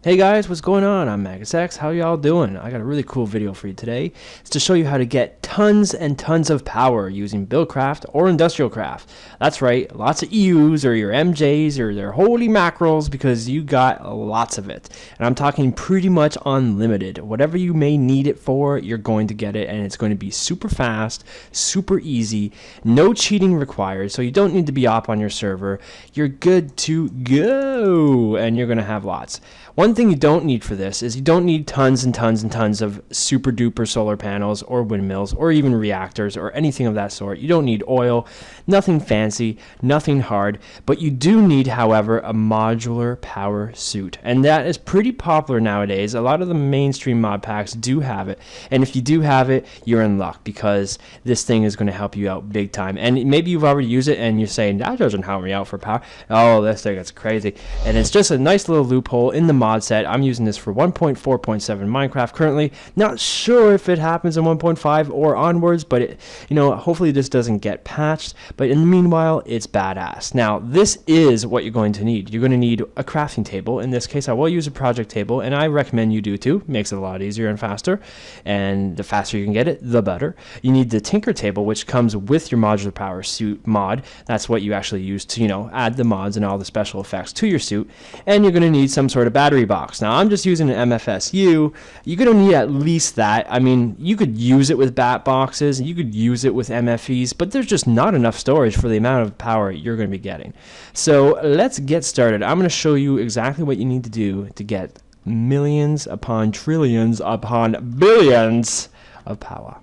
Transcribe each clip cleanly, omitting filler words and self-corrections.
Hey guys, what's going on? I'm Maguz. How y'all doing? I got a really cool video for you today. It's to show you how to get tons and tons of power using buildcraft or IndustrialCraft. That's right, lots of EUs or your MJs or their holy mackerels because you got lots of it. And I'm talking pretty much unlimited. Whatever you may need it for, you're going to get it, and it's going to be super fast, super easy, no cheating required, so you don't need to be up on your server. You're good to go, and you're going to have lots. One thing you don't need for this is you don't need tons and tons and tons of super duper solar panels or windmills or even reactors or anything of that sort. You don't need oil, nothing fancy, nothing hard, but you do need, however, a modular power suit. And that is pretty popular nowadays. A lot of the mainstream mod packs do have it. And if you do have it, you're in luck because this thing is going to help you out big time. And maybe you've already used it and you're saying, that doesn't help me out for power. Oh, this thing is crazy. And it's just a nice little loophole in the mod set. I'm using this for 1.4.7 Minecraft currently. Not sure if it happens in 1.5 or onwards, but it, hopefully this doesn't get patched. But in the meanwhile, it's badass. Now, this is what you're going to need. You're going to need a crafting table. In this case, I will use a project table, and I recommend you do too. Makes it a lot easier and faster. And the faster you can get it, the better. You need the tinker table, which comes with your modular power suit mod. That's what you actually use to, add the mods and all the special effects to your suit. And you're going to need some sort of battery box. Now, I'm just using an MFSU. You're going to need at least that. I mean, you could use it with bat boxes, you could use it with MFEs, but there's just not enough storage for the amount of power you're going to be getting. So let's get started. I'm going to show you exactly what you need to do to get millions upon trillions upon billions of power.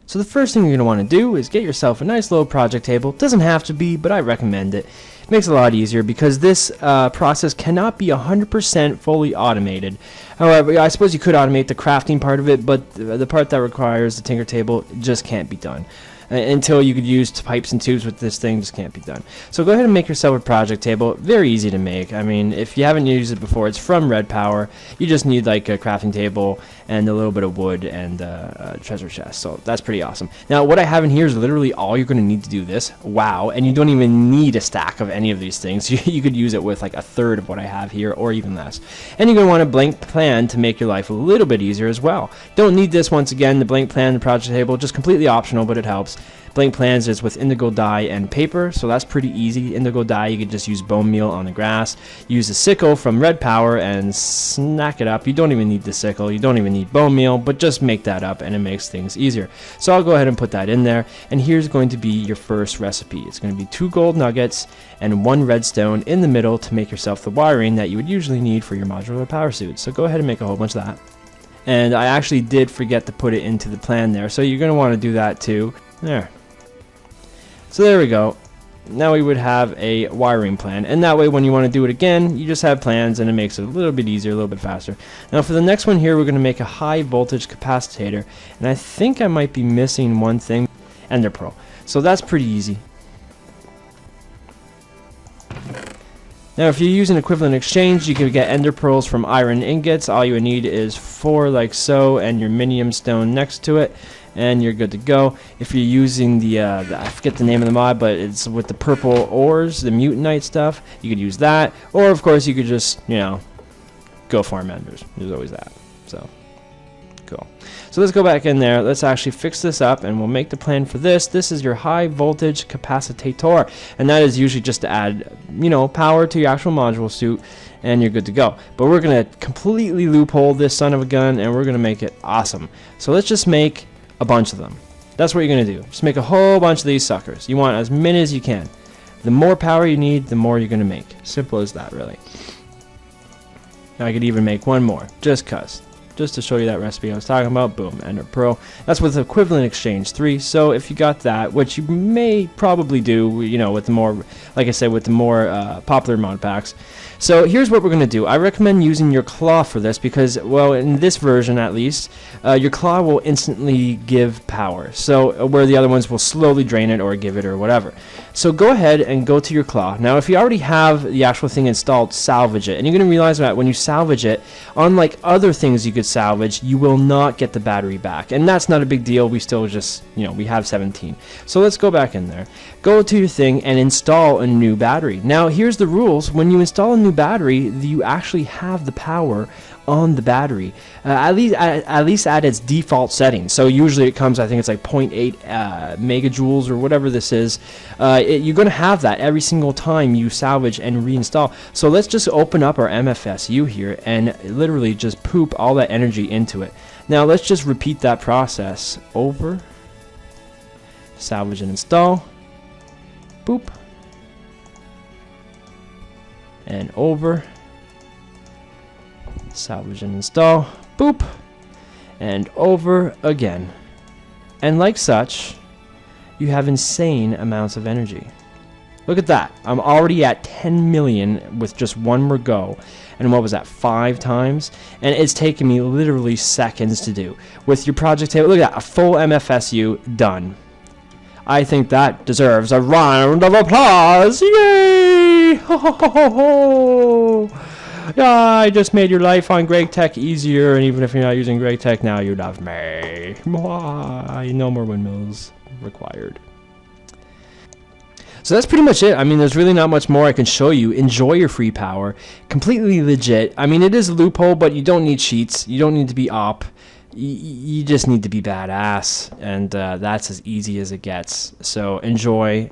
So the first thing you're going to want to do is get yourself a nice little project table. Doesn't have to be, but I recommend it. It makes it a lot easier because this process cannot be 100% fully automated. However, I suppose you could automate the crafting part of it, but the part that requires the tinker table just can't be done. Until you could use pipes and tubes with this thing, just can't be done. So go ahead and make yourself a project table. Very easy to make. I mean, if you haven't used it before, it's from Red Power. You just need like a crafting table and a little bit of wood and a treasure chest. So that's pretty awesome. Now, what I have in here is literally all you're going to need to do this. Wow. And you don't even need a stack of any of these things. You could use it with like a third of what I have here or even less. And you're going to want a blank plan to make your life a little bit easier as well. Don't need this once again, the blank plan, the project table, just completely optional, but it helps. Blank plans is with indigo dye and paper, so that's pretty easy. Indigo dye, you could just use bone meal on the grass. Use a sickle from Red Power and snack it up. You don't even need the sickle, you don't even need bone meal, but just make that up and it makes things easier. So I'll go ahead and put that in there, and here's going to be your first recipe. It's going to be 2 gold nuggets and 1 redstone in the middle to make yourself the wiring that you would usually need for your modular power suit. So go ahead and make a whole bunch of that. And I actually did forget to put it into the plan there, so you're going to want to do that too. There. So there we go. Now we would have a wiring plan, and that way when you want to do it again, you just have plans and it makes it a little bit easier, a little bit faster. Now for the next one here, we're going to make a high voltage capacitator, and I think I might be missing one thing, Ender Pearl. So that's pretty easy. Now if you use an equivalent exchange, you can get ender pearls from iron ingots. All you would need is 4 like so and your minium stone next to it, and you're good to go. If you're using the I forget the name of the mod, but it's with the purple ores, the mutanite stuff, you could use that. Or of course you could just, go farm enders. There's always that. So cool. So let's go back in there. Let's actually fix this up, and we'll make the plan for this. This is your high voltage capacitator, and that is usually just to add, power to your actual module suit, and you're good to go. But we're gonna completely loophole this son of a gun, and we're gonna make it awesome. So let's just make a bunch of them. That's what you're gonna do. Just make a whole bunch of these suckers. You want as many as you can. The more power you need, the more you're gonna make. Simple as that, really. Now I could even make one more, just to show you that recipe I was talking about. Boom, Ender Pearl. That's with equivalent exchange 3. So if you got that, which you may probably do, with the more, like I said, with the more popular mod packs. So here's what we're going to do. I recommend using your claw for this because, well, in this version at least, your claw will instantly give power. So where the other ones will slowly drain it or give it or whatever. So go ahead and go to your claw. Now if you already have the actual thing installed, salvage it. And you're going to realize that when you salvage it, unlike other things you could salvage, you will not get the battery back. And that's not a big deal. We still just, we have 17. So let's go back in there. Go to your thing and install a new battery. Now here's the rules. When you install a new battery, you actually have the power on the battery, at least at its default settings. So usually it comes, I think it's like 0.8 megajoules or whatever this is. You're going to have that every single time you salvage and reinstall. So let's just open up our MFSU here and literally just poop all that energy into it. Now let's just repeat that process over, salvage and install, boop, and over, salvage and install, boop, and over again. And like such, you have insane amounts of energy. Look at that. I'm already at 10 million with just one more go. And what was that, 5 times? And it's taken me literally seconds to do. With your project table, look at that, a full MFSU done. I think that deserves a round of applause. Yay! Ho, ho, ho, ho, ho. Yeah, I just made your life on Greg Tech easier, and even if you're not using Greg Tech now, you love me. No more windmills required. So that's pretty much it. I mean, there's really not much more I can show you. Enjoy your free power. Completely legit. I mean, it is a loophole, but you don't need cheats. You don't need to be op. You just need to be badass, and that's as easy as it gets. So enjoy.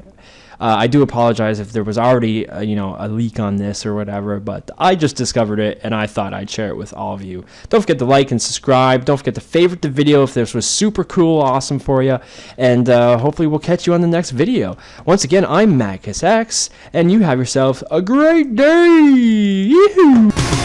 I do apologize if there was already a leak on this or whatever, but I just discovered it and I thought I'd share it with all of you. Don't forget to like and subscribe. Don't forget to favorite the video if this was super cool, awesome for you, and hopefully we'll catch you on the next video. Once again, I'm Maguz, and you have yourself a great day. Yee-hoo!